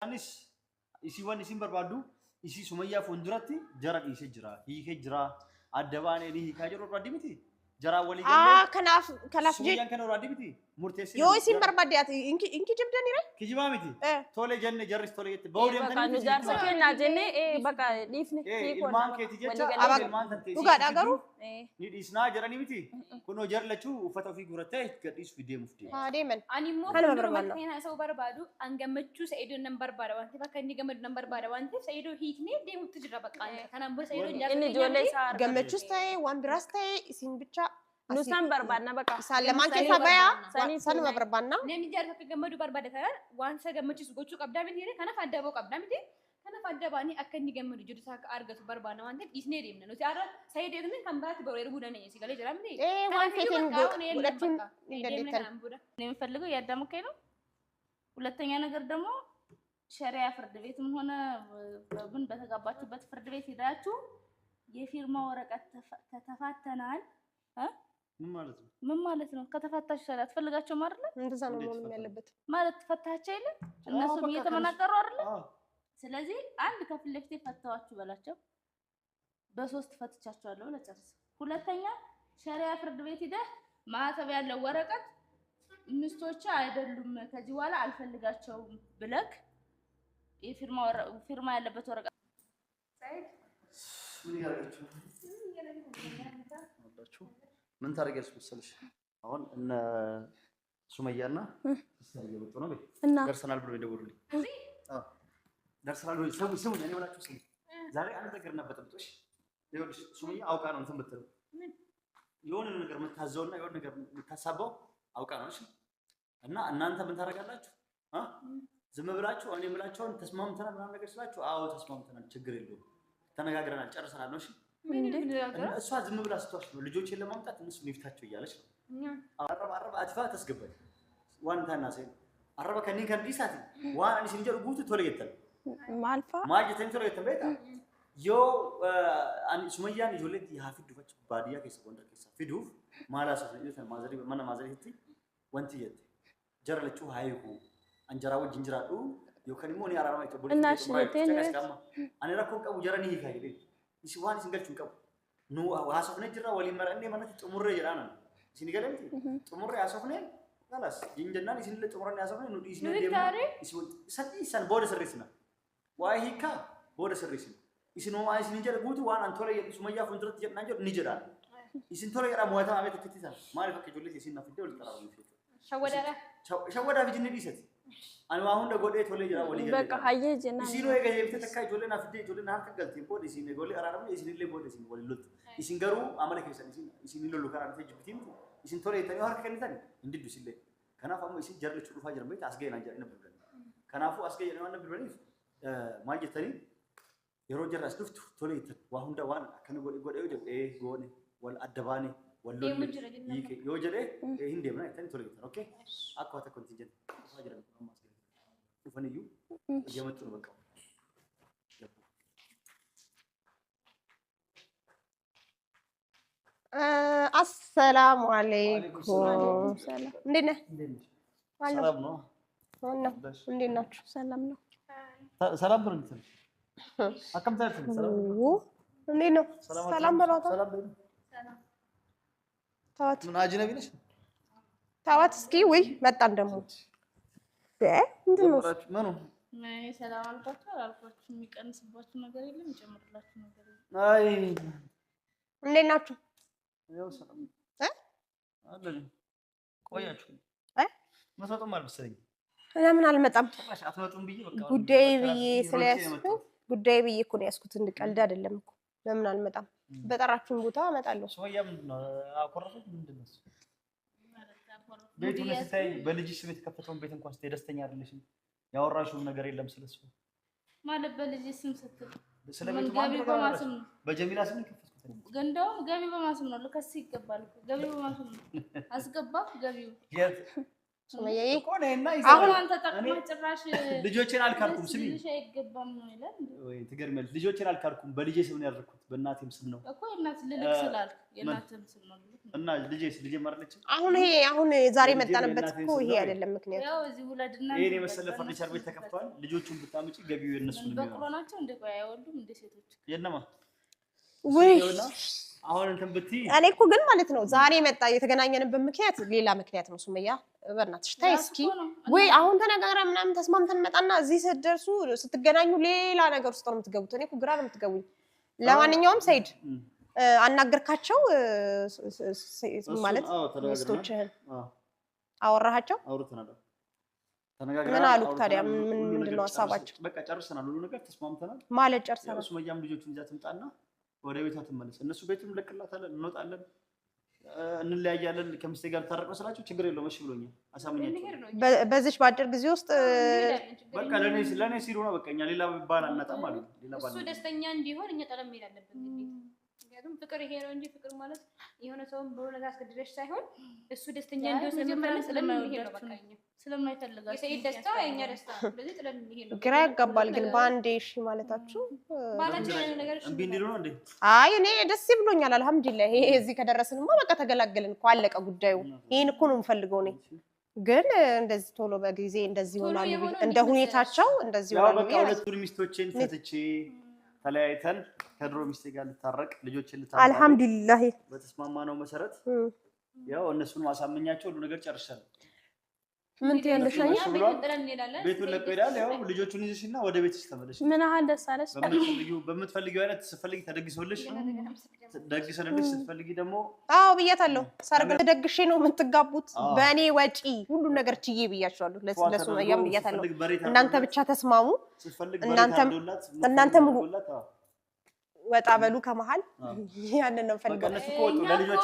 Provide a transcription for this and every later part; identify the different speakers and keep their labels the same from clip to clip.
Speaker 1: Anis isi wan isin barbadu isi Sumayyaa fuulduratti jara dhiisee jira. Hiikee jira. Adda baanee ni hiikaa jiru irraa dibiti. Jara walii galee.
Speaker 2: Kanaaf
Speaker 1: Sumayyaan kana irraa dibiti. Murteessee.
Speaker 2: Yoo isin barbadde inki jibdani re?
Speaker 1: Kijibaa miti. Tole jenne jarris tole jette. Bawdeem
Speaker 3: tani. Bakka jaarsa keenya jenne bakka dhiifne.
Speaker 1: Ilmaan keeti jecha ilmaan tantee.
Speaker 2: Dhugaadha garuu.
Speaker 1: Ni dhiisnaa jedhanii miti. Kunoo jarlachuu uffata ofii guurattee gadhiisuuf deemuuf deemu.
Speaker 2: Haa deeman.
Speaker 4: Ani immoo fuuldura keenya isa barbaadu angammachuu Sa'iidoo nan barbaada waan ta'eef akka inni gammadu nan barbaada waan ta'eef Sa'iidoo hiiknee deemuutti jira bakka. Kanaan booda Sa'iidoo jaarsa
Speaker 3: inni ijoollee isaa
Speaker 2: gammachuus ta'e waan biraas ta'e isin bicha
Speaker 3: nusan barbaadna bakka.
Speaker 2: Salamaan keessa bayaa sanuma barbaadna.
Speaker 4: Namni jaarsa akka gammadu barbaada tanan waan isa gammachiisu gochuu qabdaa miti kanaaf adda ba'uu qabdaa miti. Kanaaf adda baanii akka inni gammadu jiru isaa akka argatu barbaadna waan ta'eef dhiisnee deemna. Nuti har'a Sa'iidoo eegni kan biraatti baroo erguu dandeenya si galee jira miti.
Speaker 2: waan feeteen godhachuun hin dandeettan.
Speaker 5: የሚፈልገው ያዳምከኝ ነው ሁለተኛ ነገር ደግሞ ሸሪያ ፍርድ ቤትም ሆነ በምን በተጋባችሁበት ፍርድ ቤት ሄዳችሁ የፊርማ ወረቀት ተተፋተናል ምን ማለት ነው ከተፋታችሁ ሸሪያ ትፈልጋችሁ ማለት ነው
Speaker 2: እንደዛ ነው መሆን ያለበት
Speaker 5: ማለት ተፈታችሁ አይደል እነሱም እየተመናቀሩ አይደል ስለዚህ አንድ ከፊት ለፊት ፈታዋችሁ በላቸው በሶስት ፈትቻችኋለሁ ለጨርስ ሁለተኛ ሸሪያ ፍርድ ቤት ሄደ ማተብ ያለው ወረቀት ሚስቶች አይደሉም ከዚህ በኋላ አልፈልጋቸውም ብለክ የፊርማ ያለበት ወረቀት ሳይድ
Speaker 1: ምን ያደርጋችሁ ምን ታደርጊያለሽ መሰለሽ አሁን እነ ሱመያና ሲስተር እየመጡ ነው ደርሰናል ብሎ ይደውሉልኝ ደርሰናል ወይ ሰው እኔ ብላችሁ ስሙ ዛሬ አንድ ነገር ነበርጥሽ ይኸውልሽ ሱመያ አውቃ ነው እንትን ብትለው የሆነ ነገር መታዘውና የሆነ ነገር መታሳበው አውቃ ነው እሺ እና እናንተ ምን ታደርጋላችሁ ዝም ብላችሁ እኔ ብላችሁን ተስማምተናል ምናምን ነገር ስላችሁ አዎ ተስማምተናል ችግር የለውም ተነጋግረናል ጨርሰናል ነው እሺ እሷ ዝም ብላ ስትዋሽ ነው ልጆችን ለማምጣት እነሱ ይፍታቸው እያለች ነው አረባ አጥፋ ተስገባኝ ዋንታና ሰይ አረባ ከኔ ከዲሳት ዋን አንቺ እንጀር ጉቱ ቶለየተል
Speaker 3: ማልፋ
Speaker 1: ማጅተን ቶለየተል ቤታ ዮ አን ሱመያን ይጆለት ያፊድ ዱፈች ባዲያ ከሰ ጎንደር ከሰ ፊዱ ማላስ ነው ማዘሪ ማና ማዘሪ ህቲ ወንቲ የት ጀርለቹ ሃይሁ አንጀራ ወጅ እንጀራዱ ዮከኒሞ ኒ አራራማ ይተቦል
Speaker 3: እናሽ ለቴን
Speaker 1: አኔ ረኮን ቀቡ ጀረኒ ይካይደ ይስዋን ሲንገልቹን ቀቡ ኑ ዋሰፍነ ጅራ ወሊ መረኔ ማለት ጥሙሬ ጅራና ሲንገለምቲ ጥሙሬ ያሰፍነ خلاص ይንጀና ሲንለ ጥሙሬ ያሰፍነ ኑ ዲስነ ደም ሰዲሰን ቦደ ሰርሪስና ዋይሂካ ቦደ ሰርሪስና ይስኖ ማይ ሲንጀለ ጉቱ ዋን አንቶለ የሱመያ ፍንድረት ጀናንጀ ንጀራ ይስን ቶለ የራ ሞታ አቤት ትትታ ማሪ ፈከ ጆለ ሲና ፍደው ልጠራው ይፈት ሸወዳ ቢጅነ ዲሰት አኑ አሁን ደጎዴ ቶለ ጅራ ወሊ
Speaker 3: በቃ ሀየ ጀና
Speaker 1: ሲኖ የገየ ብትተካ ጆለና ፍዴ ጆለና ሀክ ገልቲ ቦዲ ሲነ ጎሌ አራራም ይስን ለ ቦዲ ሲን ወሊ ሉት ይስን ገሩ አመለከ ይስን ሉሉ ካራን ተጅብቲም ይስን ቶለ የተኒ ሀክ ከነታን እንድዱ ሲለ ከናፋሙ ይስን ጀርለ ቹዱፋ ጀርመት አስገና ጀር ነበር ከናፉ አስገና ነበር በሊፍ ማጀተኒ የሮጀር አስዱፍቱ ቶለ ይተ ዋሁንዳ ዋን ከነ ጎዴ ጎዴ ጎኔ ወል አደባኔ ወሎ ይከ የወጀደ ይሄን ደምና ይተን ቶሎ ይተን ኦኬ አቋታ ኮንቲንጀንት አጅረን ማስገኝ ኡፈንዩ የመጡ ነው በቃ
Speaker 2: አሰላሙ አለይኩም ሰላም እንዴት ነህ
Speaker 1: ሰላም ነው
Speaker 2: እንዴት ናችሁ
Speaker 3: ሰላም ነው
Speaker 1: ሰላም ብሩን እንትን አከምታችሁ ሰላም
Speaker 2: እንዴት ነው ሰላም በሏታ
Speaker 1: ሰላም በሉ
Speaker 2: ታዋት
Speaker 1: ምን አጅነቢ ነሽ
Speaker 2: ታዋት እስኪ ወይ መጣን ደግሞ ምንድነው
Speaker 1: ምኑ
Speaker 5: ምን ሰላም አልኳችሁ አልኳችሁ የሚቀንስባችሁ ነገር የለም ይጨምርላችሁ ነገር የለም
Speaker 1: አይ
Speaker 2: እንዴት ናችሁ
Speaker 1: ያው ሰላም አለኝ ቆያችሁ መስዋዕቱም አልመሰለኝ
Speaker 2: ለምን አልመጣም
Speaker 1: ጭራሽ አትመጡም ብዬ በቃ
Speaker 2: ጉዳይ ብዬ ስለያዝኩ ጉዳይ ብዬ እኮ ነው ያዝኩት እንድቀልድ አይደለም እኮ ለምን አልመጣም በጠራችሁን ቦታ እመጣለሁ
Speaker 1: ሶያ ምንድነው አቆረጡት ምንድነው ቤቱን ስታይ በልጅሽ ስም የተከፈተውን ቤት እንኳን ስታይ ደስተኛ አይደለሽም ያወራሽው ነገር የለም ስለሱ
Speaker 5: ማለት በልጅሽ ስም ስትል
Speaker 1: ስለቤቱ
Speaker 5: ገቢ በማስም ነው
Speaker 1: በጀሚላ ስም ከፈትኩት
Speaker 5: ገንዳው ገቢ በማስም ነው ለከስ ይገባል ገቢ በማስም ነው አስገባ ገቢው
Speaker 1: የት
Speaker 2: ሱመያዬ
Speaker 5: አሁን አንተ ተጠቅመህ ጭራሽ
Speaker 1: ልጆቼን አልካድኩም። ስሚ
Speaker 5: ልጅ አይገባም ነው ይላል
Speaker 1: ወይ ትገርሚያለሽ። ልጆቼን አልካድኩም። በልጄ ስም ነው ያደረኩት። በእናቴም ስም ነው
Speaker 5: እኮ እናት ልልክ ስላልክ የእናትህም ስም ነው
Speaker 1: እና ልጄ ማርለች።
Speaker 2: አሁን ዛሬ መጣንበት እኮ ይሄ አይደለም ምክንያት።
Speaker 5: ያው እዚህ ሁለድና
Speaker 1: ይሄን የመሰለ ፈርኒቸር ቤት ተከፍቷል። ልጆቹን ብታምጪ ገቢው የነሱ ነው።
Speaker 5: በቅሎ ናቸው እንደ ቆይ አይወልዱም እንደ ሴቶች
Speaker 1: የነማ
Speaker 2: ወይ
Speaker 1: አሁን እንትን ብትይ
Speaker 2: እኔ እኮ ግን ማለት ነው ዛሬ መጣ የተገናኘንበት ምክንያት ሌላ ምክንያት ነው። ሱመያ በእናትሽ ተይ እስኪ ወይ አሁን ተነጋግረን ምናምን ተስማምተን መጣና እዚህ ስትደርሱ ስትገናኙ ሌላ ነገር ውስጥ ነው የምትገቡት። እኔ እኮ ግራ ነው የምትገቡኝ። ለማንኛውም ሰይድ አናገርካቸው ማለት ሚስቶችህን አወራሃቸው?
Speaker 1: አውርተናል። ተነጋግረን
Speaker 2: ምን አሉት ታዲያ? ምንድነው ሀሳባቸው?
Speaker 1: በቃ ጨርሰናል። ሁሉ ነገር ተስማምተናል
Speaker 2: ማለት ጨርሰናል።
Speaker 1: ሱመያም ልጆቹን ይዛ ትምጣና ወደ ቤቷ ትመለስ። እነሱ ቤቱን ለቅላታለን፣ እንወጣለን፣ እንለያያለን። ከሚስቴ ጋር ታረቅ መስላችሁ ችግር የለውም እሺ ብሎኛል። አሳምኛቸው
Speaker 2: በዚች በአጭር ጊዜ ውስጥ
Speaker 1: በቃ ለኔ ሲሉ ነው። በቃ እኛ ሌላ ባል አናጣም ማለት ነው። ሌላ ባል
Speaker 4: እሱ ደስተኛ እንዲሆን እኛ ጠለም መሄድ አለብን። ምክንያቱም ፍቅር ይሄ ነው እንጂ ፍቅር ማለት የሆነ ሰውን በሆነ ነገር አስገድደሽ ሳይሆን እሱ ደስተኛ እንዲሆን ስለምፈልግ ስለማይሄድ ነው። በቃ እኛ
Speaker 5: ስለማይፈልጋቸው
Speaker 4: የሰይድ ደስታ የኛ ደስታ ስለዚህ ጥለን እንሄድ ነው።
Speaker 2: ግራ ያጋባል ግን በአንዴ እሺ ማለታችሁ
Speaker 4: ባላችን ያለው ነገር
Speaker 1: እምቢ እንዲሉ ነው እንዴ?
Speaker 2: አይ እኔ ደስ ብሎኛል። አልሐምዱሊላህ ይሄ እዚህ ከደረስንማ በቃ ተገላገልን እኮ አለቀ ጉዳዩ። ይሄን እኮ ነው የምፈልገው እኔ። ግን እንደዚህ ቶሎ በጊዜ እንደዚህ ሆናሉ እንደ ሁኔታቸው እንደዚህ ሆናሉ።
Speaker 1: በቃ ሁለቱን ሚስቶችን ፈትቼ ተለያይተን ከድሮ ሚስቴ ጋር ልታረቅ ልጆችን ልታረቅ
Speaker 2: አልሐምዱሊላህ
Speaker 1: በተስማማነው መሰረት ያው እነሱን ማሳመኛቸው ሁሉ ነገር ጨርሻለሁ።
Speaker 2: ምን ትያለሽኛ?
Speaker 1: ቤቱን ለቆ ሄዳል። ያው ልጆቹን ይዘሽና ወደ ቤትሽ ተመለሽ።
Speaker 3: ምን አለ ደስ አለሽ?
Speaker 1: በምትፈልጊው አይነት ስትፈልጊ ተደግሶልሽ ደግሰንልሽ ስትፈልጊ ደግሞ
Speaker 2: አዎ ብያታለሁ። ሰርግ ተደግሼ ነው የምትጋቡት በእኔ ወጪ ሁሉ ነገር ችዬ ብያቸዋለሁ። ለሱመያም ብያታለሁ። እናንተ ብቻ ተስማሙ። እናንተ ሙሉ ወጣ በሉ ከመሃል ያንን ነው ፈልገው።
Speaker 1: ለልጆች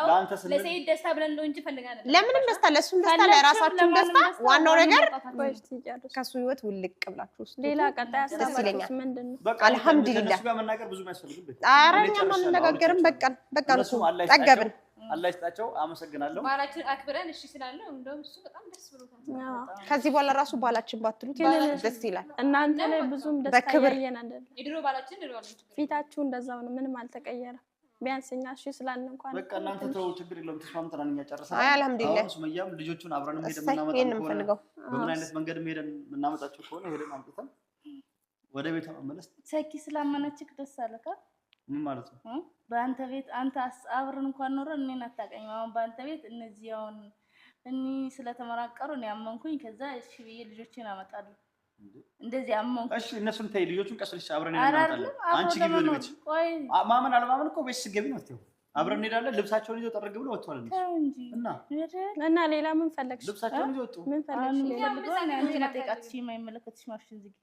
Speaker 4: ለአንተ ለሰይድ ደስታ ብለን ነው እንጂ ፈልጋለን።
Speaker 2: ለምንም ደስታ ለሱም ደስታ ለራሳችሁም ደስታ ዋናው ነገር ከሱ ህይወት ውልቅ ብላችሁ
Speaker 3: ሌላ ቀጣይ አስተማሪዎች ምንድነው?
Speaker 2: አልሐምዱሊላህ
Speaker 1: እሱ ጋር መናገር ብዙ የሚያስፈልግበት።
Speaker 2: ኧረ እኛም አንነጋገርም። በቃ ነው ጠገብን።
Speaker 1: አላህ ይስጣቸው። አመሰግናለሁ።
Speaker 4: ባላችን አክብረን እሺ ስላለው እንደውም እሱ በጣም ደስ ብሎታል።
Speaker 2: ከዚህ በኋላ ራሱ ባላችን ባትሉት ደስ ይላል።
Speaker 3: እናንተ ላይ ብዙም ደስታ ያየን አይደል?
Speaker 4: የድሮ ባላችን ድሮዋለን።
Speaker 3: ፊታችሁ እንደዛው ነው፣ ምንም አልተቀየረም። ቢያንስ እኛ እሺ ስላልን እንኳን
Speaker 1: በቃ እናንተ ተው ችግር የለውም። ተስማምተናል፣ እኛ ጨርሰናል።
Speaker 2: አይ አልሐምዱሊላህ።
Speaker 1: ሱመያም ልጆቹን አብረን ሄደን የምናመጣቸው በምን አይነት መንገድ ሄደን የምናመጣቸው ከሆነ ሄደን አምጥተን ወደ ቤቷ መመለስ።
Speaker 5: ሰኪ ስላመነችክ ደስ አለካ?
Speaker 1: ምን ማለት ነው?
Speaker 5: በአንተ ቤት አንተ አብረን እንኳን ኖረ እኔን አታውቀኝም። አሁን በአንተ ቤት እነዚህ አሁን እኔ ስለተመራቀሩ እኔ አመንኩኝ። ከዛ እሺ ብዬ ልጆቼን አመጣለሁ። እንደዚህ አመንኩ።
Speaker 1: እሺ እነሱን ተይ፣ ልጆቹን ቀስ ብለሽ አብረን እንሄዳለን። አንቺ ግቢ ወደ ቤት። ማመን አለማመን እኮ ቤት ስትገቢ ነው የምትይው። አብረን እንሄዳለን። ልብሳቸውን ይዘው ጠርግ ብለው ወጥተዋል
Speaker 5: እና
Speaker 3: ሌላ ምን ፈለግሽ?
Speaker 1: ልብሳቸውን ይዘው ወጡ።
Speaker 3: ምን ፈለግሽ?
Speaker 5: አንቺ ነጠቃት የማይመለከትሽ ማሽን ዝጊ።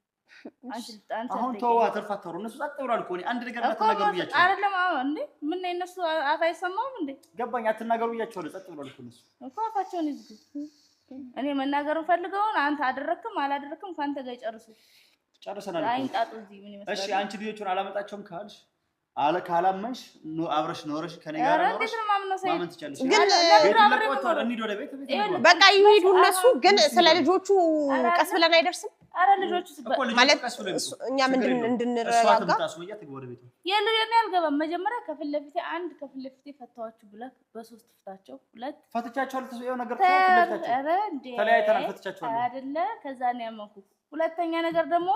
Speaker 1: አሁን ተው አተርፋታሩ እነሱ ጸጥ ብሏል እኮ አንድ ነገር አትናገሩ ብያቸው
Speaker 5: አይደለም። አሁን እንዴ ምን ነው እነሱ አፍ አይሰማም እንዴ?
Speaker 1: ገባኝ። አትናገሩ ብያቸው ጸጥ ብሏል እኮ እነሱ
Speaker 5: እኮ አፋቸውን ይዝጉ። እኔ መናገር ፈልገውን አንተ አደረክም አላደረክም ካንተ ጋር ይጨርሱ።
Speaker 1: ጨርሰናል።
Speaker 5: አይንጣጡ እዚህ ምን ይመስላል?
Speaker 1: እሺ አንቺ ልጆቹን አላመጣቸውም ካልሽ ካላመንሽ አብረሽ ኖረሽ ከኔ ጋር ኖረሽ ማመን ትችያለሽ። ግን
Speaker 2: በቃ ይሄዱ እነሱ። ግን ስለ ልጆቹ ቀስ ብለን አይደርስም።
Speaker 5: አረ ልጆቹ
Speaker 2: ማለት እኛ ምንድን እንድንረጋጋ
Speaker 5: የኔ አልገባም። መጀመሪያ ከፊት ለፊቴ አንድ ከፊት ለፊቴ ፈታዋችሁ ብለህ በሶስት ፍታቸው። ሁለት
Speaker 1: ፈትቻቸው ለተሰየው ነገር ተለያይተናል። ፈትቻቸው
Speaker 5: አይደለ? ከዛ ነው ያመንኩ። ሁለተኛ ነገር ደግሞ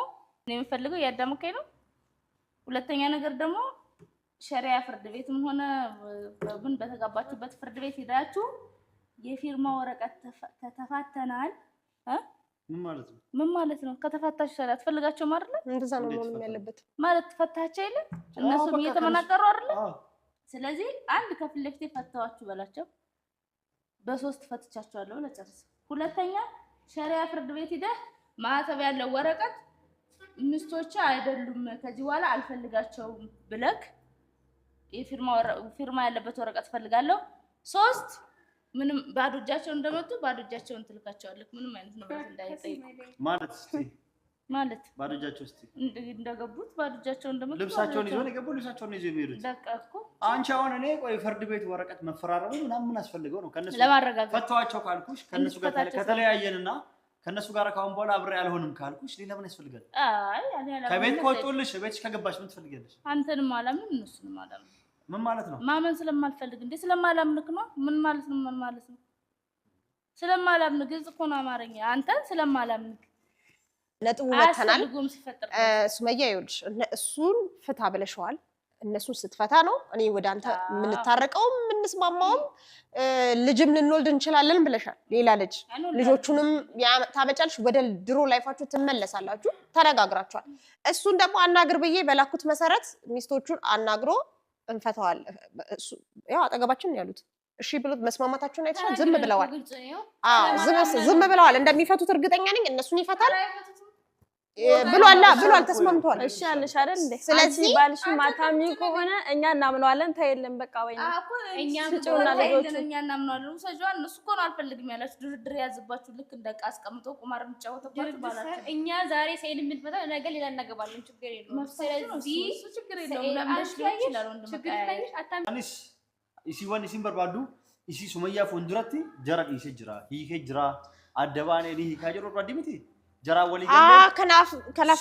Speaker 5: እኔ የምፈልገው ያዳመከኝ ነው። ሁለተኛ ነገር ደግሞ ሸሪያ ፍርድ ቤትም ሆነ ምን በተጋባችሁበት ፍርድ ቤት ሄዳችሁ የፊርማ ወረቀት ተፋተናል።
Speaker 1: ምን ማለት ነው?
Speaker 5: ምን ማለት ነው? ከተፋታችሁ ሸሪያ ትፈልጋችሁ አይደል?
Speaker 2: እንደዛ ነው መሆን ያለበት።
Speaker 5: ማለት ተፋታችሁ አይደል? እነሱም እየተመናቀሩ አይደል? ስለዚህ አንድ ከፊት ለፊቴ ፈታዋችሁ በላቸው። በሶስት ፈትቻችኋለሁ ለጨርስ። ሁለተኛ ሸሪያ ፍርድ ቤት ሄደህ ማህተብ ያለው ወረቀት ሚስቶች አይደሉም ከዚህ በኋላ አልፈልጋቸውም ብለክ የፊርማ ያለበት ወረቀት ፈልጋለሁ። ሶስት ምንም ባዶ እጃቸውን እንደመጡ ባዶ እጃቸውን ትልካቸዋለህ። ምንም አይነት ነገር እንዳይጠይቁ
Speaker 1: ማለት እስቲ
Speaker 5: ማለት
Speaker 1: ባዶጃቸው እስቲ
Speaker 5: እንደገቡት ባዶጃቸው እንደመጡ
Speaker 1: ልብሳቸውን ይዘው ነው የገቡ ልብሳቸውን ይዘው የሚሄዱት
Speaker 5: በቃ እኮ
Speaker 1: አንቺ አሁን እኔ ቆይ ፍርድ ቤት ወረቀት መፈራረሙ ምናምን ምን አስፈልገው ነው ከነሱ
Speaker 5: ለማረጋጋት
Speaker 1: ፈተዋቸው ካልኩሽ ከነሱ ጋር ከተለያየንና ከነሱ ጋር ካሁን በኋላ አብሬ ያልሆንም ካልኩሽ ሌላ ምን ያስፈልጋል
Speaker 5: አይ እኔ አላምንም
Speaker 1: ከቤት ቆጥቶልሽ ቤትሽ ከገባሽ ምን ትፈልጊያለሽ
Speaker 5: አንተንም አላምንም እነሱንም አላምንም
Speaker 1: ምን ማለት ነው
Speaker 5: ማመን ስለማልፈልግ እንዴ ስለማላምንክ ነው ምን ማለት ነው ስለማላምንክ ግልጽ እኮ ነው አማርኛ አንተን ስለማላምንክ
Speaker 2: ነጥቡ መተናል ሱመያ ይኸውልሽ እሱን ፍታ ብለሽዋል እነሱን ስትፈታ ነው እኔ ወደ አንተ ምን ታረቀው ምን ስማማው ልጅም ልንወልድ እንችላለን ብለሻል ሌላ ልጆቹንም ታመጫልሽ ወደ ድሮ ላይፋችሁ ትመለሳላችሁ ተነጋግራችኋል እሱን ደግሞ አናግር ብዬ በላኩት መሰረት ሚስቶቹን አናግሮ እንፈታዋል ያው አጠገባችን ያሉት እሺ ብሎ መስማማታቸውን አይተሻል ዝም ብለዋል ዝም ብለዋል እንደሚፈቱት እርግጠኛ ነኝ እነሱን ይፈታል ብሏል ተስማምቷል
Speaker 3: እሺ አለሽ አይደል እንዴ ስለዚህ ባልሽ ማታሚ ከሆነ እኛ እናምነዋለን ታይልም በቃ ወይ
Speaker 5: እኛ እናምነዋለን ሰጆን እነሱ እኮ ነው አልፈልግም ያላችሁ ድርድር ያዝባችሁ ልክ እንደቃ አስቀምጦ ቁማር እንጫወተባችሁ ባላችሁ
Speaker 4: እኛ ዛሬ ሰይድ የምንፈታው ነገ ሌላ እናገባለን ችግር የለውም ስለዚህ
Speaker 5: እሱ ችግር የለውም ለምንሽ ይችላል ወንድም
Speaker 1: አኒስ ኢሲዋን ኢሲን በርባዱ ኢሲ ሱመያ ፎንዱራቲ ጀራ ኢሰጅራ ሂከጅራ አደባኔ ሊካጀሮ ባዲሚቲ jara wali
Speaker 2: kanaaf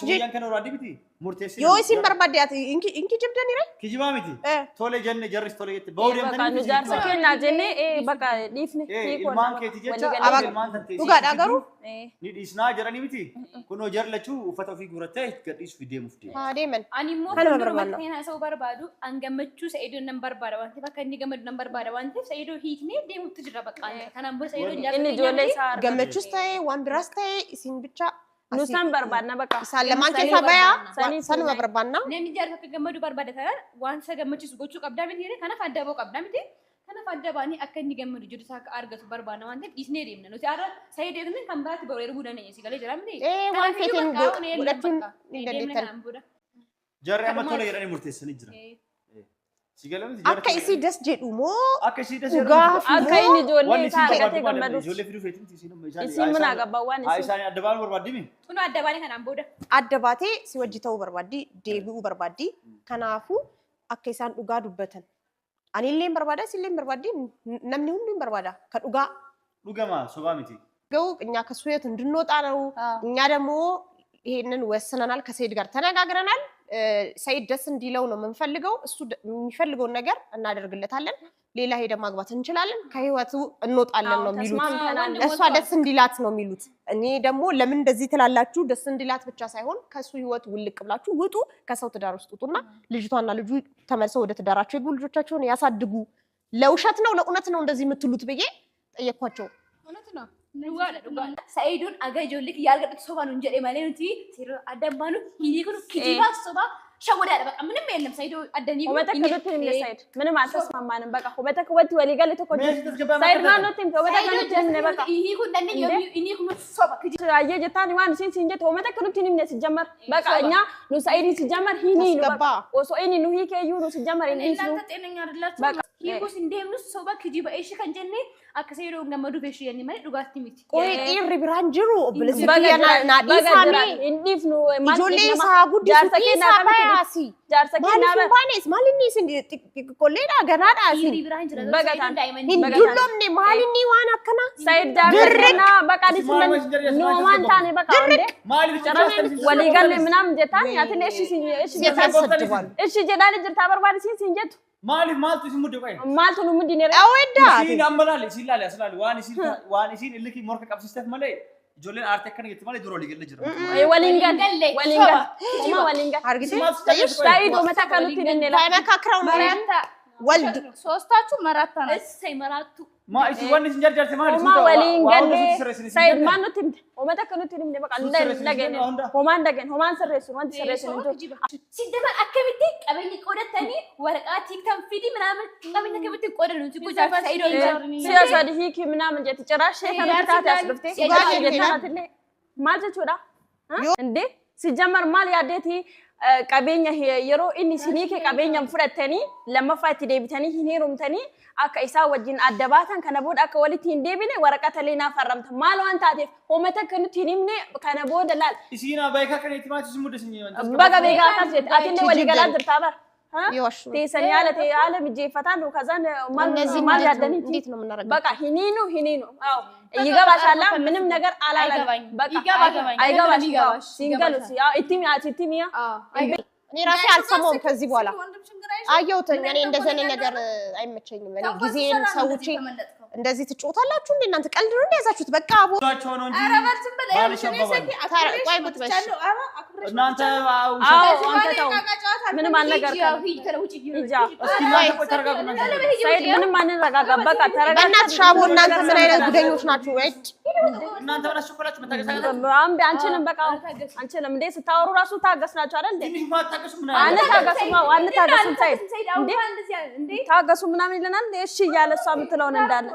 Speaker 1: sumayyan kana uradi biti murteessee
Speaker 2: yoo isin barbaadde inki jibdani re
Speaker 1: kijiba miti tole jenne jarris tole jette bawdem
Speaker 3: tani jarsa kenna jenne baka difne
Speaker 1: ilman keti jecha ilman tan tesi
Speaker 2: duga dagaru
Speaker 1: ni disna jarani miti kuno jarlachu ufata fi gurate gadis fide mufti
Speaker 2: demen
Speaker 4: animo kana so barbadu angamechu saido number bara wanti baka ni gamad number bara wanti saido hikne demut jira baka kana bo saido
Speaker 3: inni jole sar
Speaker 2: gamechu stay one braste isin bicha
Speaker 3: nusan barbaadna baka
Speaker 2: salaman ke sabaya sanuma barbaadna
Speaker 4: nemi jar ka gamadu barbaada taran wan sa gamechu gochu qabda miti kana faddabo qabda miti kana faddabani akkanni gamadu jiru sa ka argatu barbaadna wante isne demna no ara sayde edin kan baati bawre rubuda ne sigale jara miti
Speaker 2: wan fetin godatun
Speaker 4: indeditan
Speaker 1: jarre amatole yerani murteessani jira
Speaker 2: akka isi das jedhu mo
Speaker 1: akka isi das jedhu
Speaker 3: akka inni ijoollee isaa argatee gammadu
Speaker 1: ijoollee fiduu feetimti
Speaker 3: isin mun agabawwan
Speaker 1: isaan addabaan barbaadimi
Speaker 4: kuno addabaan kanaan booda
Speaker 2: addabaatee si wajji ta'uu barbaaddi deebi'uu barbaaddi kanaafu akka isaan dhugaa dubbatan anillee barbaada isillee barbaaddi namni hundi barbaada ka
Speaker 1: dhugama sobaa miti
Speaker 2: ገው እኛ ከሱ የት እንድንወጣ ነው እኛ ደግሞ ይሄንን ወሰነናል ከሰይድ ጋር ተነጋግረናል ሰይድ ደስ እንዲለው ነው የምንፈልገው እሱ የሚፈልገው ነገር እናደርግለታለን ሌላ ሄደ ማግባት እንችላለን ከህይወቱ እንወጣለን ነው የሚሉት እሷ ደስ እንዲላት ነው የሚሉት እኔ ደግሞ ለምን እንደዚህ ትላላችሁ ደስ እንዲላት ብቻ ሳይሆን ከሱ ህይወት ውልቅ ብላችሁ ውጡ ከሰው ትዳር ውስጥ ውጡና ልጅቷና ልጁ ተመልሰው ወደ ትዳራቸው ይጉ ልጆቻቸውን ያሳድጉ ለውሸት ነው ለኡነት ነው እንደዚህ የምትሉት ብዬ ጠየኳቸው
Speaker 4: እውነት ነው ሰይዱን አገጆልክ ያልገደት ሶፋ ነው እንጀዴ ማለት ነው ሲሮ አደማኑ ይኒኩ ኪጂባ ሶፋ ሸወዳ በቃ ምንም የለም ሰይዱ አደኒ
Speaker 3: ወበተከለትን ለሰይድ ምንም አልተስማማንም በቃ ወበተከወት ወሊጋል ተቆጭ ሰይድ ማን ነው ቲም ወበተከለትን በቃ
Speaker 4: ይኒኩ እንደነ ይኒኩ ሶፋ ኪጂ
Speaker 3: አየጀታን ዋን ሲንጀት ወበተከለትን ነው ሲጀመር በቃ እኛ ነው ሰይድ ሲጀመር ሂኒ ነው በቃ ወሶ እኒ ነው ሂከዩ ነው ሲጀመር እኒ ነው
Speaker 4: እናንተ ጤነኛ አይደላችሁ በቃ ይኩስ እንደምኑ ሶፋ ኪጂባ እሺ ከንጀኔ አከሰይዶ ገመዱ ፈሽ የኒ ማለት ዱጋቲ ሚት
Speaker 2: ቆይ ጢሪ ብራን ጅሩ ብልስኪያና ናዲሳሚ
Speaker 3: እንዲፍ ነው
Speaker 2: ማጆሌ ሳጉዲ ሳባያሲ ጃርሰኪና ባኔስ ማልኒ ሲንዲ ኮሌዳ ገናዳሲ
Speaker 3: በጋታን
Speaker 2: ዱሎምኔ ማልኒ ዋና ከና
Speaker 3: ሰይድ ዳርሰኪና በቃ ዲስለን ኖ ማንታኔ በቃ እንዴ ወሊጋል ምናምን ጀታን ያትለ እሺ እሺ ጀዳን ጅርታ በርባሪ ሲንጀት
Speaker 1: ማሊፍ ማልቱ ሲሙድ ቆይ
Speaker 3: ማልቱ ነው ምንድን ነው
Speaker 2: አወዳ
Speaker 1: ሲን አመላል ሲላል ያስላል ዋኒ ሲን ልክ ሞርከ ቀብሲስተፍ ማለት ጆሌን አርተከን ይተማለ ድሮ ሊገል ጅራ
Speaker 3: ወሊንጋል ኦማ ወሊንጋል
Speaker 2: አርግቲ
Speaker 3: ሳይዶ መታከሉት ይነላ
Speaker 2: ታይመካክራው መራታ ወልድ
Speaker 5: ሶስታችሁ መራታ ነው
Speaker 4: እሰይ መራቱ
Speaker 1: ማ እሺ ወኒ ሲንጀርጀርት ማለት
Speaker 3: ኦማ ወሊንጋል ሳይድ ማኑት እንደ ወመታከሉት ይነላ በቃ እንደገና ሆማን ደገን ሆማን ሰረሱ ወንት ሰረሱ እንጆ
Speaker 4: ሲደማ አከብቲ ቀበኝ ቆደተኒ ወረቃቲ ተንፊዲ ምናምን ቀበኝ ከብቲ ቆደሉ ሲቁጃ ሳይዶ
Speaker 3: ሲያሳዲ ሂኪ ምናምን ጀት ጭራሽ ከመታታ ያስልፍቴ ጋር ጀታትለ ማልተቾዳ እንዴ ሲጀመር ማል ያዴቲ qabeenya yeroo inni isinii kee qabeenyaan fudhattanii lammaffaa itti deebitanii hin heerumtanii akka isaa wajjin adda baatan kana booda akka walitti hin deebine waraqata leenaaf harramta maal waan taateef hoomata akka nuti hin himne kana booda laal
Speaker 6: isiina beekaa kan itti maatis muddasinii
Speaker 3: baga beekaa akkas jette atillee walii galaa jirtaa bar teessanii haala ta'e haala mijeeffataan kazaan maal yaaddanii
Speaker 2: እንዴት ነው የምናረጋው
Speaker 3: በቃ ሂኒኑ አዎ ይገባሻል ምንም ነገር አላላገኝ በቃ አይገባሽ ሲንገሉስ ያው ኢቲሚያ
Speaker 2: እኔ ራሴ አልሰማውም ከዚህ በኋላ አየሁት እኔ እንደዚህ ነገር አይመቸኝም እኔ ጊዜን ሰውቼ እንደዚህ ትጮታላችሁ እንዴ እናንተ ቀልድ ነው እንደያዛችሁት በቃ
Speaker 6: አቦታቸው ነው እንጂ
Speaker 4: አረበርትን በላይ
Speaker 2: ቆይ ብትበሽ
Speaker 6: እናንተ
Speaker 3: አንተው ምንም አልነገርከም
Speaker 6: እስኪ እናንተ ቆይ ተረጋጉና
Speaker 3: ሳይድ ምንም አንረጋጋ በቃ ተረጋጋ
Speaker 2: በእናትሽ አቦ እናንተ ምን አይነት ጉደኞች ናችሁ ወይ
Speaker 6: እናንተ ብላችሁ ቆላችሁ መታገሳችሁ
Speaker 3: አምቢ አንቺንም በቃ አንቺንም እንዴ ስታወሩ ራሱ ታገስናችሁ አይደል እንዴ
Speaker 6: ትንሽ ማታገሱ ምን
Speaker 3: አንታገሱም ሳይድ እንዴ ታገሱ ምናምን ይለናል እሺ እያለ እሷ የምትለውን እንዳለ